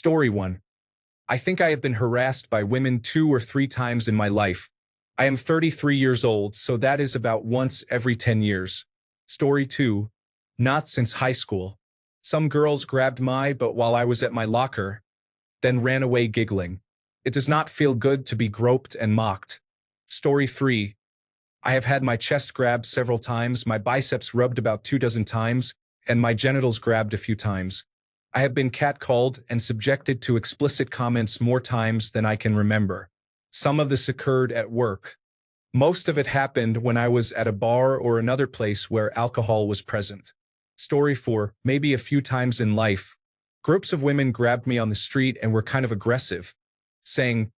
Story 1. I think I have been harassed by women 2 or 3 times in my life. I am 33 years old, so that is about once every 10 years. Story 2. Not since high school. Some girls grabbed my butt while I was at my locker, then ran away giggling. It does not feel good to be groped and mocked. Story 3. I have had my chest grabbed several times, my biceps rubbed about 24 times, and my genitals grabbed a few times. I have been catcalled and subjected to explicit comments more times than I can remember. Some of this occurred at work. Most of it happened when I was at a bar or another place where alcohol was present. Story 4. Maybe a few times in life. Groups of women grabbed me on the street and were kind of aggressive, saying,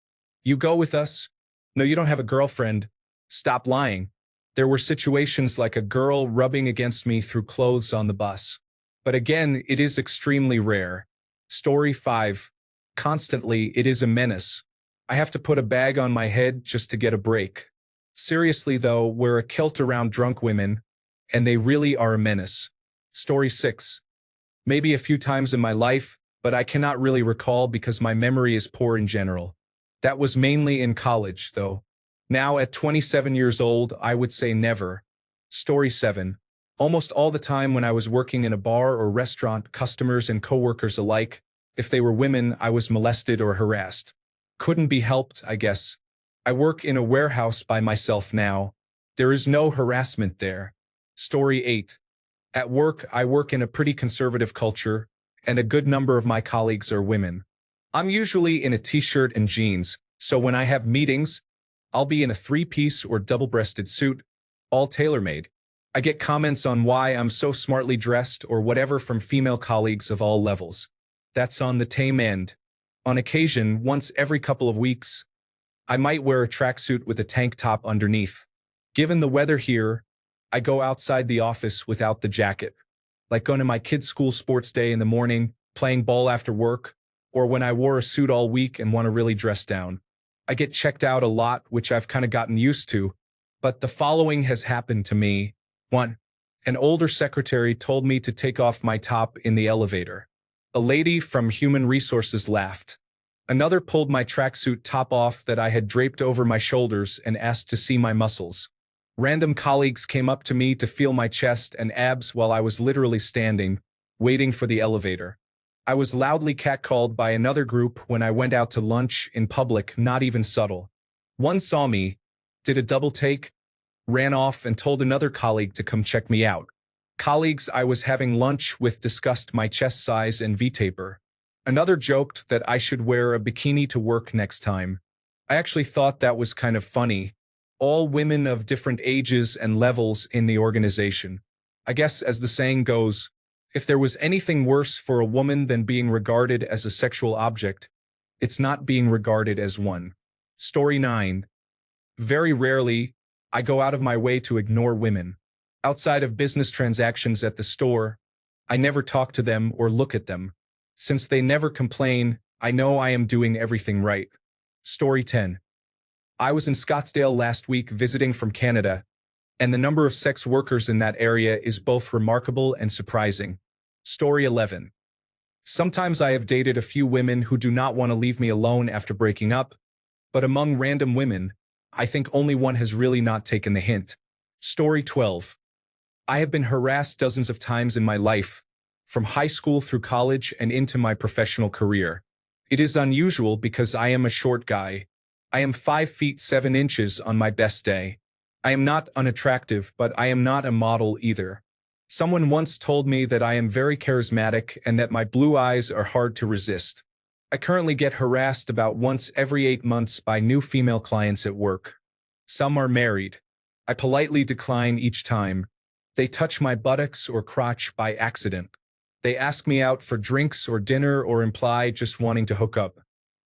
"You go with us? No, you don't have a girlfriend. Stop lying." There were situations like a girl rubbing against me through clothes on the bus. But again, it is extremely rare. Story 5. Constantly, it is a menace. I have to put a bag on my head just to get a break. Seriously though, wear a kilt around drunk women, and they really are a menace. Story 6. Maybe a few times in my life, but I cannot really recall because my memory is poor in general. That was mainly in college, though. Now at 27 years old, I would say never. Story 7. Almost all the time when I was working in a bar or restaurant, customers and coworkers alike, if they were women, I was molested or harassed. Couldn't be helped, I guess. I work in a warehouse by myself now. There is no harassment there. Story 8. At work, I work in a pretty conservative culture, and a good number of my colleagues are women. I'm usually in a t-shirt and jeans, so when I have meetings, I'll be in a three-piece or double-breasted suit, all tailor-made. I get comments on why I'm so smartly dressed or whatever from female colleagues of all levels. That's on the tame end. On occasion, once every couple of weeks, I might wear a tracksuit with a tank top underneath. Given the weather here, I go outside the office without the jacket. Like going to my kid's school sports day in the morning, playing ball after work, or when I wore a suit all week and want to really dress down. I get checked out a lot, which I've kind of gotten used to, but the following has happened to me. 1. An older secretary told me to take off my top in the elevator. A lady from Human Resources laughed. Another pulled my tracksuit top off that I had draped over my shoulders and asked to see my muscles. Random colleagues came up to me to feel my chest and abs while I was literally standing, waiting for the elevator. I was loudly catcalled by another group when I went out to lunch in public, not even subtle. One saw me, did a double take, ran off and told another colleague to come check me out. Colleagues I was having lunch with discussed my chest size and V-taper. Another joked that I should wear a bikini to work next time. I actually thought that was kind of funny. All women of different ages and levels in the organization. I guess as the saying goes, if there was anything worse for a woman than being regarded as a sexual object, it's not being regarded as one. Story 9. Very rarely, I go out of my way to ignore women. Outside of business transactions at the store, I never talk to them or look at them. Since they never complain, I know I am doing everything right. Story 10. I was in Scottsdale last week visiting from Canada, and the number of sex workers in that area is both remarkable and surprising. Story 11. Sometimes I have dated a few women who do not want to leave me alone after breaking up, but among random women, I think only one has really not taken the hint. Story 12. I have been harassed dozens of times in my life, from high school through college and into my professional career. It is unusual because I am a short guy. I am 5 feet 7 inches on my best day. I am not unattractive, but I am not a model either. Someone once told me that I am very charismatic and that my blue eyes are hard to resist. I currently get harassed about once every 8 months by new female clients at work. Some are married. I politely decline each time. They touch my buttocks or crotch by accident. They ask me out for drinks or dinner or imply just wanting to hook up.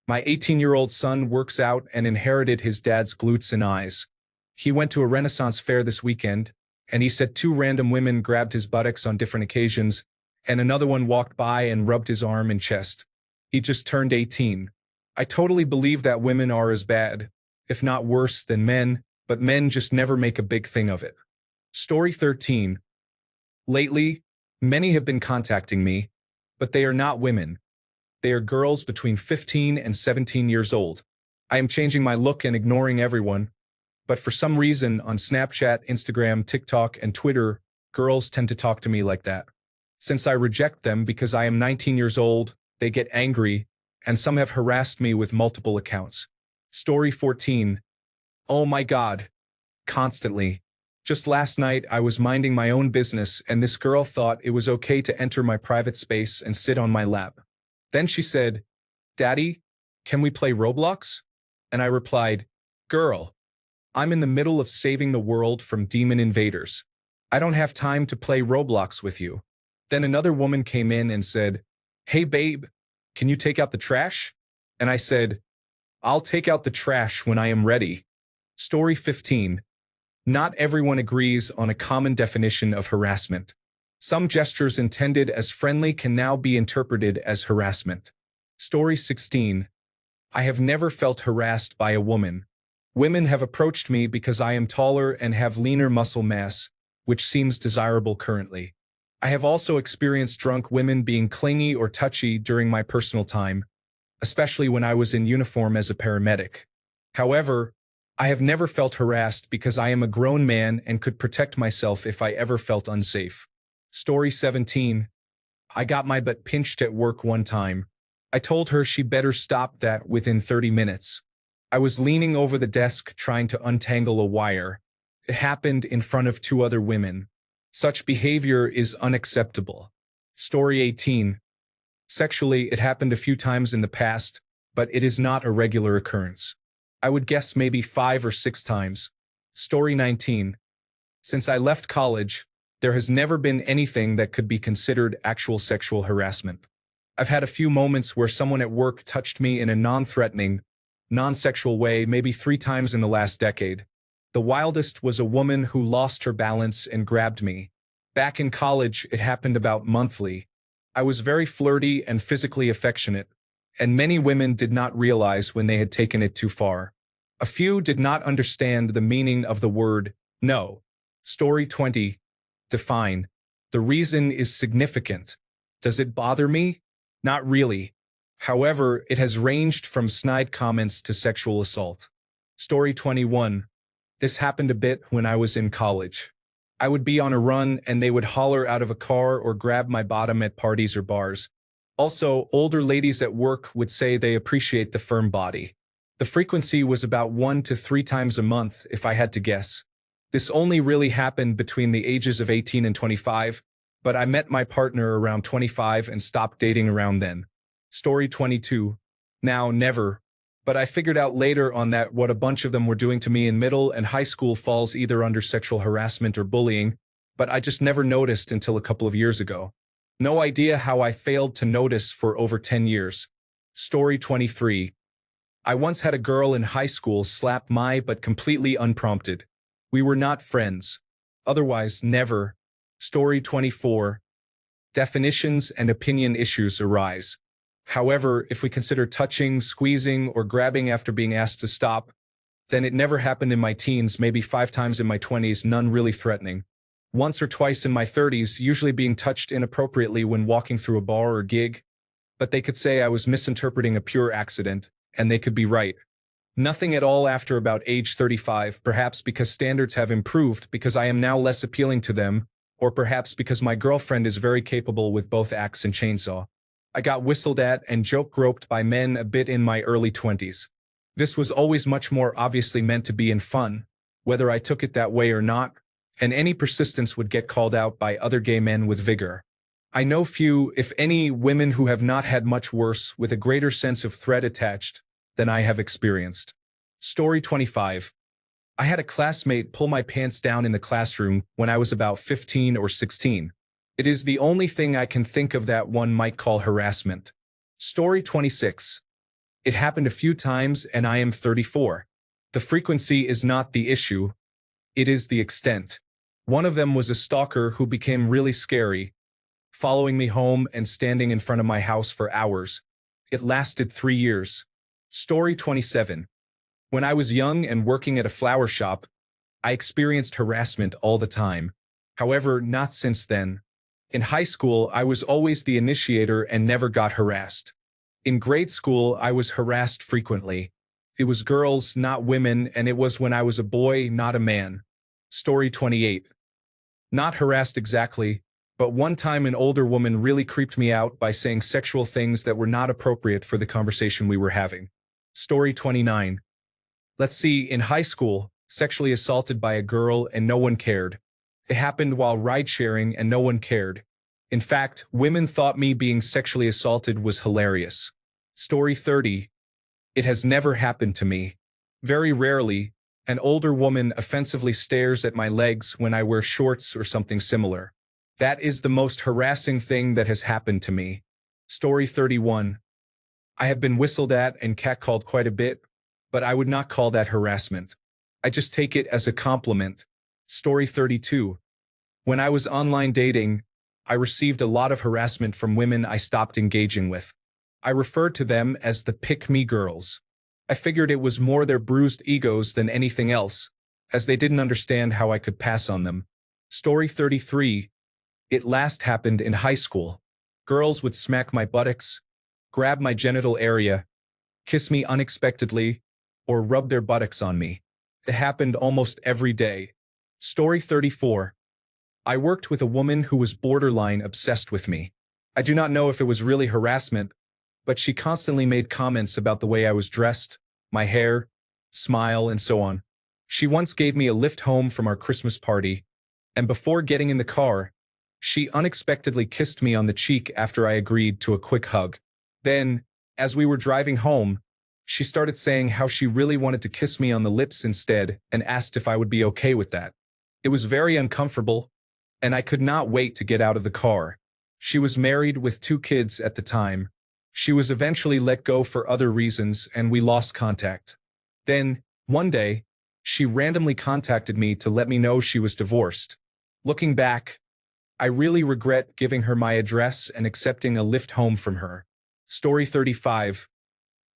My 18-year-old son works out and inherited his dad's glutes and eyes. He went to a Renaissance fair this weekend, and he said 2 random women grabbed his buttocks on different occasions, and another one walked by and rubbed his arm and chest. He just turned 18. I totally believe that women are as bad, if not worse, than men, but men just never make a big thing of it. Story 13. Lately, many have been contacting me, but they are not women. They are girls between 15 and 17 years old. I am changing my look and ignoring everyone, but for some reason on Snapchat, Instagram, TikTok, and Twitter, girls tend to talk to me like that. Since I reject them because I am 19 years old, they get angry, and some have harassed me with multiple accounts. Story 14. Oh my God. Constantly. Just last night, I was minding my own business, and this girl thought it was okay to enter my private space and sit on my lap. Then she said, "Daddy, can we play Roblox?" And I replied, "Girl, I'm in the middle of saving the world from demon invaders. I don't have time to play Roblox with you." Then another woman came in and said, "Hey babe, can you take out the trash?" And I said, "I'll take out the trash when I am ready." Story 15. Not everyone agrees on a common definition of harassment. Some gestures intended as friendly can now be interpreted as harassment. Story 16. I have never felt harassed by a woman. Women have approached me because I am taller and have leaner muscle mass, which seems desirable currently. I have also experienced drunk women being clingy or touchy during my personal time, especially when I was in uniform as a paramedic. However, I have never felt harassed because I am a grown man and could protect myself if I ever felt unsafe. Story 17. I got my butt pinched at work one time. I told her she better stop that within 30 minutes. I was leaning over the desk trying to untangle a wire. It happened in front of two other women. Such behavior is unacceptable. Story 18. Sexually, it happened a few times in the past, but it is not a regular occurrence. I would guess maybe 5 or 6 times. Story 19. Since I left college, there has never been anything that could be considered actual sexual harassment. I've had a few moments where someone at work touched me in a non-threatening, non-sexual way maybe 3 times in the last decade. The wildest was a woman who lost her balance and grabbed me. Back in college, it happened about monthly. I was very flirty and physically affectionate, and many women did not realize when they had taken it too far. A few did not understand the meaning of the word no. Story 20. Define. The reason is significant. Does it bother me? Not really. However, it has ranged from snide comments to sexual assault. Story 21. This happened a bit when I was in college. I would be on a run and they would holler out of a car or grab my bottom at parties or bars. Also, older ladies at work would say they appreciate the firm body. The frequency was about 1 to 3 times a month, if I had to guess. This only really happened between the ages of 18 and 25, but I met my partner around 25 and stopped dating around then. Story 22. Now, never. But I figured out later on that what a bunch of them were doing to me in middle and high school falls either under sexual harassment or bullying, but I just never noticed until a couple of years ago. No idea how I failed to notice for over 10 years. Story 23. I once had a girl in high school slap my butt completely unprompted. We were not friends. Otherwise, never. Story 24. Definitions and opinion issues arise. However, if we consider touching, squeezing, or grabbing after being asked to stop, then it never happened in my teens, maybe 5 times in my 20s, none really threatening. Once or twice in my 30s, usually being touched inappropriately when walking through a bar or gig, but they could say I was misinterpreting a pure accident, and they could be right. Nothing at all after about age 35, perhaps because standards have improved because I am now less appealing to them, or perhaps because my girlfriend is very capable with both axe and chainsaw. I got whistled at and joke groped by men a bit in my early 20s. This was always much more obviously meant to be in fun, whether I took it that way or not, and any persistence would get called out by other gay men with vigor. I know few, if any, women who have not had much worse with a greater sense of threat attached than I have experienced. Story 25. I had a classmate pull my pants down in the classroom when I was about 15 or 16. It is the only thing I can think of that one might call harassment. Story 26. It happened a few times and I am 34. The frequency is not the issue. It is the extent. One of them was a stalker who became really scary, following me home and standing in front of my house for hours. It lasted 3 years. Story 27. When I was young and working at a flower shop, I experienced harassment all the time. However, not since then. In high school, I was always the initiator and never got harassed. In grade school, I was harassed frequently. It was girls, not women, and it was when I was a boy, not a man. Story 28. Not harassed exactly, but one time an older woman really creeped me out by saying sexual things that were not appropriate for the conversation we were having. Story 29. Let's see, in high school, sexually assaulted by a girl and no one cared. It happened while ride-sharing and no one cared. In fact, women thought me being sexually assaulted was hilarious. Story 30. It has never happened to me. Very rarely, an older woman offensively stares at my legs when I wear shorts or something similar. That is the most harassing thing that has happened to me. Story 31. I have been whistled at and catcalled quite a bit, but I would not call that harassment. I just take it as a compliment. Story 32. When I was online dating, I received a lot of harassment from women I stopped engaging with. I referred to them as the pick-me girls. I figured it was more their bruised egos than anything else, as they didn't understand how I could pass on them. Story 33. It last happened in high school. Girls would smack my buttocks, grab my genital area, kiss me unexpectedly, or rub their buttocks on me. It happened almost every day. Story 34. I worked with a woman who was borderline obsessed with me. I do not know if it was really harassment, but she constantly made comments about the way I was dressed, my hair, smile, and so on. She once gave me a lift home from our Christmas party, and before getting in the car, she unexpectedly kissed me on the cheek after I agreed to a quick hug. Then, as we were driving home, she started saying how she really wanted to kiss me on the lips instead and asked if I would be okay with that. It was very uncomfortable, and I could not wait to get out of the car. She was married with 2 kids at the time. She was eventually let go for other reasons and we lost contact. Then, one day, she randomly contacted me to let me know she was divorced. Looking back, I really regret giving her my address and accepting a lift home from her. Story 35.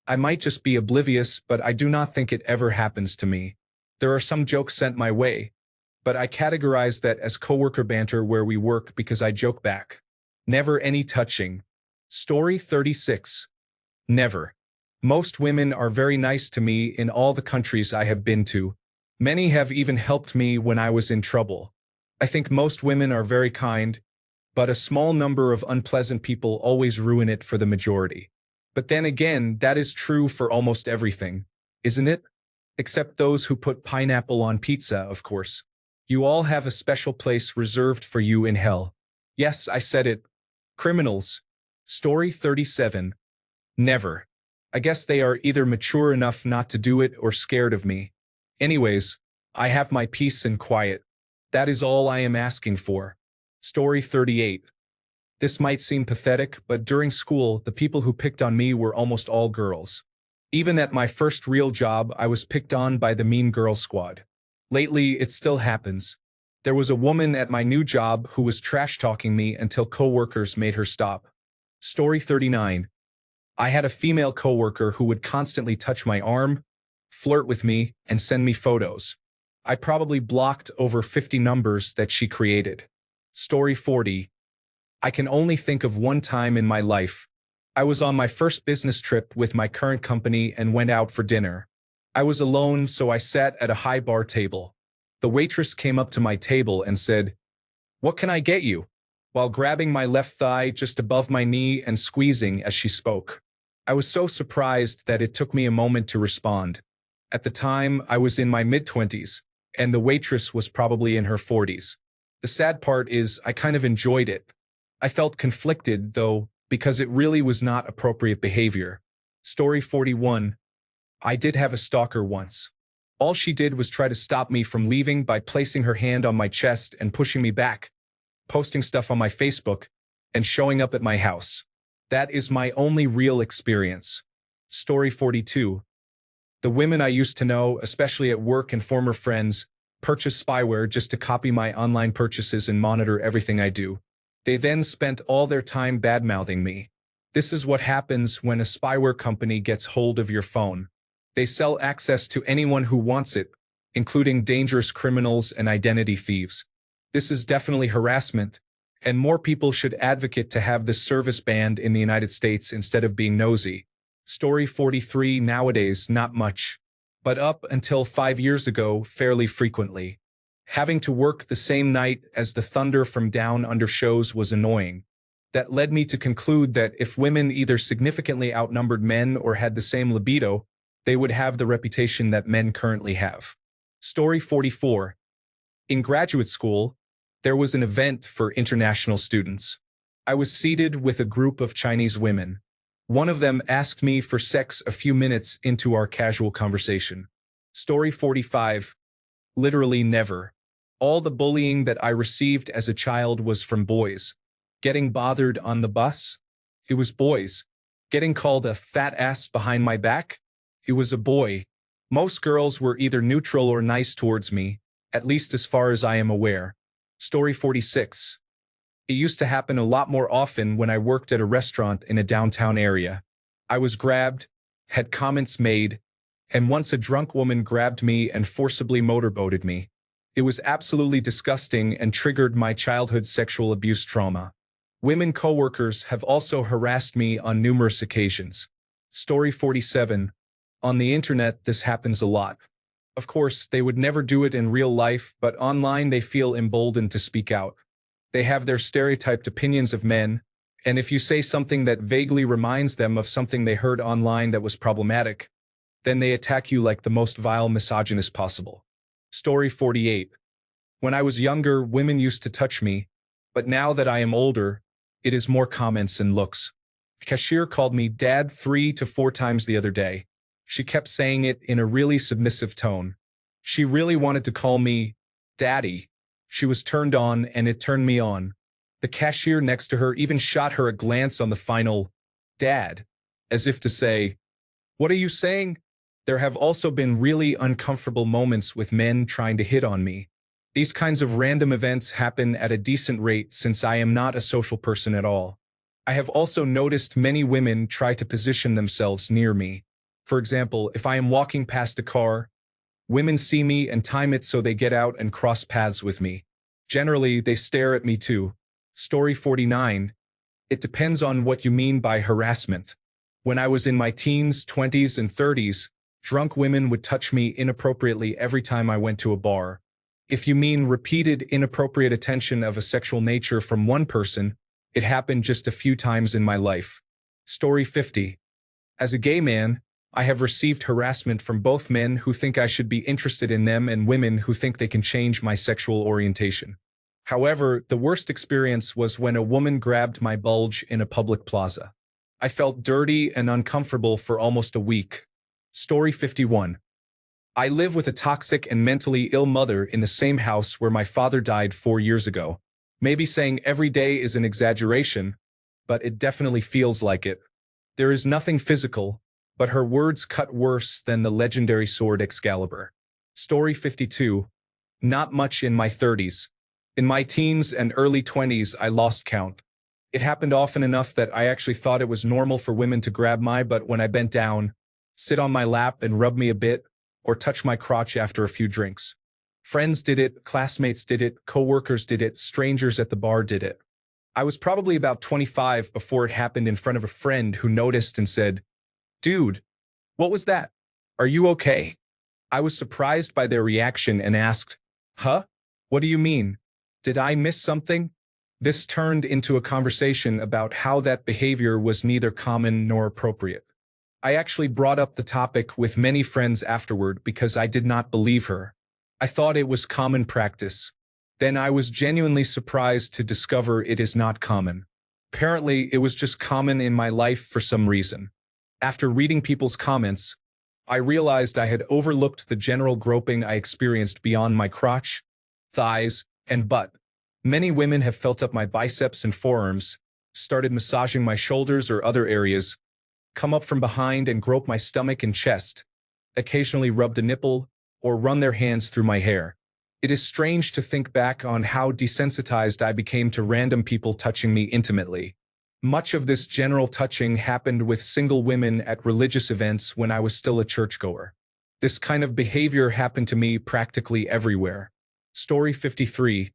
I might just be oblivious, but I do not think it ever happens to me. There are some jokes sent my way, but I categorize that as coworker banter where we work because I joke back. Never any touching. Story 36. Never. Most women are very nice to me in all the countries I have been to. Many have even helped me when I was in trouble. I think most women are very kind, but a small number of unpleasant people always ruin it for the majority. But then again, that is true for almost everything, isn't it? Except those who put pineapple on pizza, of course. You all have a special place reserved for you in hell. Yes, I said it. Criminals. Story 37. Never. I guess they are either mature enough not to do it or scared of me. Anyways, I have my peace and quiet. That is all I am asking for. Story 38. This might seem pathetic, but during school, the people who picked on me were almost all girls. Even at my first real job, I was picked on by the mean girl squad. Lately, it still happens. There was a woman at my new job who was trash-talking me until coworkers made her stop. Story 39. I had a female coworker who would constantly touch my arm, flirt with me, and send me photos. I probably blocked over 50 numbers that she created. Story 40. I can only think of one time in my life. I was on my first business trip with my current company and went out for dinner. I was alone, so I sat at a high bar table. The waitress came up to my table and said, "What can I get you?" while grabbing my left thigh just above my knee and squeezing as she spoke. I was so surprised that it took me a moment to respond. At the time, I was in my mid-20s, and the waitress was probably in her 40s. The sad part is I kind of enjoyed it. I felt conflicted, though, because it really was not appropriate behavior. Story 41. I did have a stalker once. All she did was try to stop me from leaving by placing her hand on my chest and pushing me back, posting stuff on my Facebook, and showing up at my house. That is my only real experience. Story 42. The women I used to know, especially at work and former friends, purchase spyware just to copy my online purchases and monitor everything I do. They then spent all their time bad-mouthing me. This is what happens when a spyware company gets hold of your phone. They sell access to anyone who wants it, including dangerous criminals and identity thieves. This is definitely harassment, and more people should advocate to have this service banned in the United States instead of being nosy. Story 43. Nowadays, not much. But up until 5 years ago, fairly frequently. Having to work the same night as the Thunder from Down Under shows was annoying. That led me to conclude that if women either significantly outnumbered men or had the same libido, they would have the reputation that men currently have. Story 44. In graduate school, there was an event for international students. I was seated with a group of Chinese women. One of them asked me for sex a few minutes into our casual conversation. Story 45. Literally never. All the bullying that I received as a child was from boys. Getting bothered on the bus? It was boys. Getting called a fat ass behind my back? It was a boy. Most girls were either neutral or nice towards me, at least as far as I am aware. Story 46. It used to happen a lot more often when I worked at a restaurant in a downtown area. I was grabbed, had comments made, and once a drunk woman grabbed me and forcibly motorboated me. It was absolutely disgusting and triggered my childhood sexual abuse trauma. Women coworkers have also harassed me on numerous occasions. Story 47. On the internet, this happens a lot. Of course, they would never do it in real life, but online they feel emboldened to speak out. They have their stereotyped opinions of men, and if you say something that vaguely reminds them of something they heard online that was problematic, then they attack you like the most vile misogynist possible. Story 48. When I was younger, women used to touch me, but now that I am older, it is more comments and looks. Cashier called me dad 3 to 4 times the other day. She kept saying it in a really submissive tone. She really wanted to call me daddy. She was turned on, and it turned me on. The cashier next to her even shot her a glance on the final dad, as if to say, "What are you saying?" There have also been really uncomfortable moments with men trying to hit on me. These kinds of random events happen at a decent rate since I am not a social person at all. I have also noticed many women try to position themselves near me. For example, if I am walking past a car, women see me and time it so they get out and cross paths with me. Generally, they stare at me too. Story 49. It depends on what you mean by harassment. When I was in my teens, 20s, and 30s, drunk women would touch me inappropriately every time I went to a bar. If you mean repeated inappropriate attention of a sexual nature from one person, it happened just a few times in my life. Story 50. As a gay man, I have received harassment from both men who think I should be interested in them and women who think they can change my sexual orientation. However, the worst experience was when a woman grabbed my bulge in a public plaza. I felt dirty and uncomfortable for almost a week. Story 51. I live with a toxic and mentally ill mother in the same house where my father died 4 years ago. Maybe saying every day is an exaggeration, but it definitely feels like it. There is nothing physical, but her words cut worse than the legendary sword Excalibur. Story 52. Not much in my 30s. In my teens and early 20s, I lost count. It happened often enough that I actually thought it was normal for women to grab my butt when I bent down, sit on my lap and rub me a bit, or touch my crotch after a few drinks. Friends did it, classmates did it, coworkers did it, strangers at the bar did it. I was probably about 25 before it happened in front of a friend who noticed and said, "Dude, what was that? Are you okay?" I was surprised by their reaction and asked, "Huh? What do you mean? Did I miss something?" This turned into a conversation about how that behavior was neither common nor appropriate. I actually brought up the topic with many friends afterward because I did not believe her. I thought it was common practice. Then I was genuinely surprised to discover it is not common. Apparently, it was just common in my life for some reason. After reading people's comments, I realized I had overlooked the general groping I experienced beyond my crotch, thighs, and butt. Many women have felt up my biceps and forearms, started massaging my shoulders or other areas, come up from behind and grope my stomach and chest, occasionally rubbed a nipple, or run their hands through my hair. It is strange to think back on how desensitized I became to random people touching me intimately. Much of this general touching happened with single women at religious events when I was still a churchgoer. This kind of behavior happened to me practically everywhere. Story 53.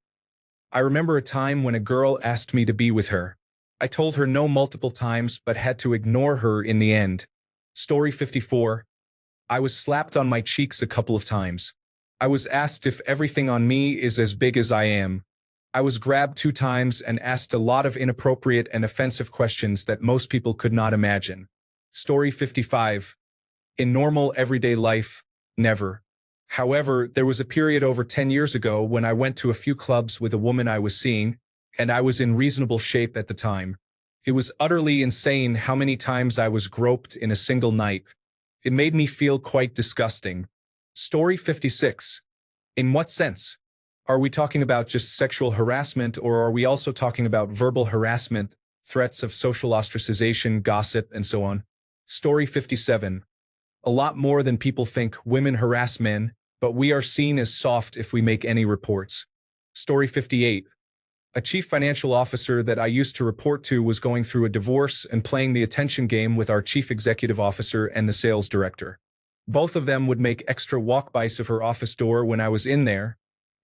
I remember a time when a girl asked me to be with her. I told her no multiple times but had to ignore her in the end. Story 54. I was slapped on my cheeks a couple of times. I was asked if everything on me is as big as I am. I was grabbed 2 times and asked a lot of inappropriate and offensive questions that most people could not imagine. Story 55. In normal everyday life, never. However, there was a period over 10 years ago when I went to a few clubs with a woman I was seeing, and I was in reasonable shape at the time. It was utterly insane how many times I was groped in a single night. It made me feel quite disgusting. Story 56. In what sense? Are we talking about just sexual harassment, or are we also talking about verbal harassment, threats of social ostracization, gossip, and so on? Story 57. A lot more than people think women harass men, but we are seen as soft if we make any reports. Story 58. A chief financial officer that I used to report to was going through a divorce and playing the attention game with our chief executive officer and the sales director. Both of them would make extra walk-bys of her office door when I was in there,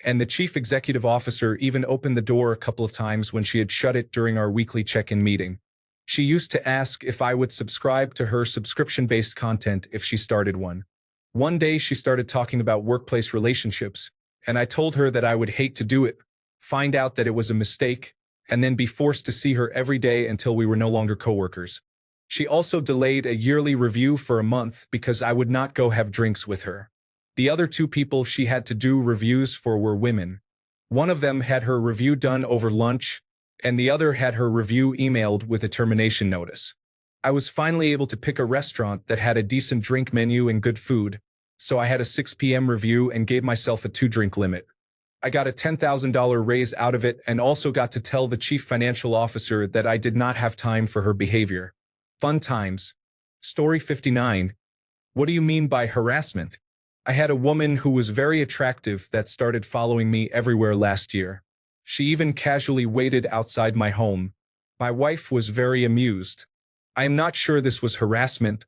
and the chief executive officer even opened the door a couple of times when she had shut it during our weekly check-in meeting. She used to ask if I would subscribe to her subscription-based content if she started one. One day she started talking about workplace relationships, and I told her that I would hate to do it, find out that it was a mistake, and then be forced to see her every day until we were no longer coworkers. She also delayed a yearly review for a month because I would not go have drinks with her. The other 2 people she had to do reviews for were women. One of them had her review done over lunch, and the other had her review emailed with a termination notice. I was finally able to pick a restaurant that had a decent drink menu and good food, so I had a 6 p.m. review and gave myself a 2-drink limit. I got a $10,000 raise out of it and also got to tell the chief financial officer that I did not have time for her behavior. Fun times. Story 59. What do you mean by harassment? I had a woman who was very attractive that started following me everywhere last year. She even casually waited outside my home. My wife was very amused. I am not sure this was harassment,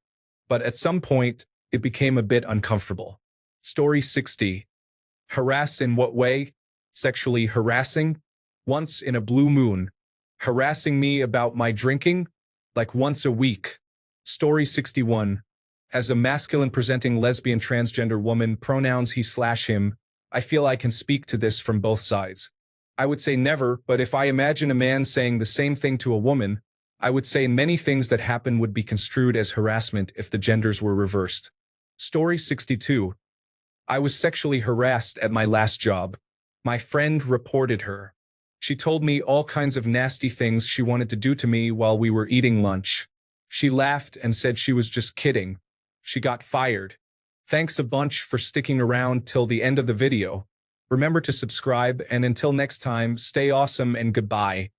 but at some point, it became a bit uncomfortable. Story 60. Harass in what way? Sexually harassing? Once in a blue moon. Harassing me about my drinking? Like once a week. Story 61. As a masculine-presenting lesbian transgender woman, pronouns he/him, I feel I can speak to this from both sides. I would say never, but if I imagine a man saying the same thing to a woman, I would say many things that happen would be construed as harassment if the genders were reversed. Story 62. I was sexually harassed at my last job. My friend reported her. She told me all kinds of nasty things she wanted to do to me while we were eating lunch. She laughed and said she was just kidding. She got fired. Thanks a bunch for sticking around till the end of the video. Remember to subscribe, and until next time, stay awesome and goodbye.